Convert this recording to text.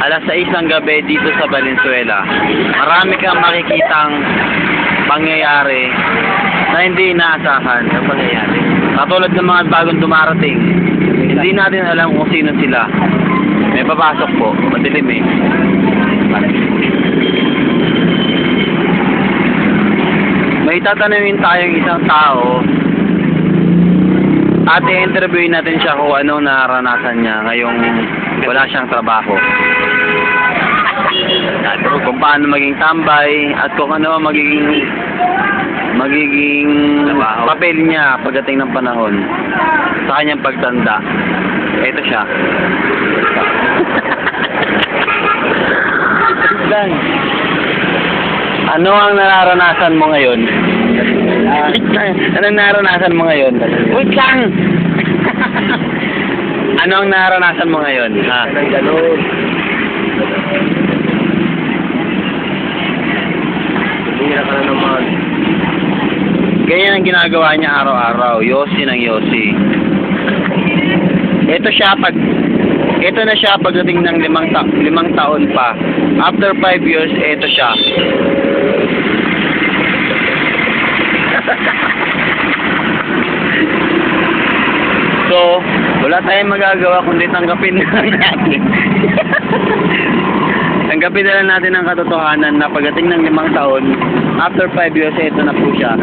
alas 6 ng gabi dito sa Valenzuela, marami kang makikitang pangyayari na hindi inaasahan na pangyayari. Katulad ng mga bagong dumarating, hindi natin alam kung sino sila. May papasok po, madilim eh. May tatanungin tayong isang tao at i-interviewin natin siya kung anong naranasan niya ngayong wala siyang trabaho. Kung paano maging tambay at kung ano magiging papel niya pagdating ng panahon sa kanyang pagtanda. Ito siya. Dan, ano ang nararanasan mo ngayon? Anong nararanasan mo ngayon? Wait lang! Ano ang nararanasan mo ngayon? Ha? Ganun. Tumira ka na naman. Ganyan ang ginagawa niya araw-araw. Yosi ng yosi. Ito na siya pagdating ng limang taon pa. After 5 years, ito siya. So, wala tayong magagawa kundi tanggapin na lang natin. Tanggapin na lang natin ang katotohanan na pagdating ng 5 taon, after 5 years, ito na po siya.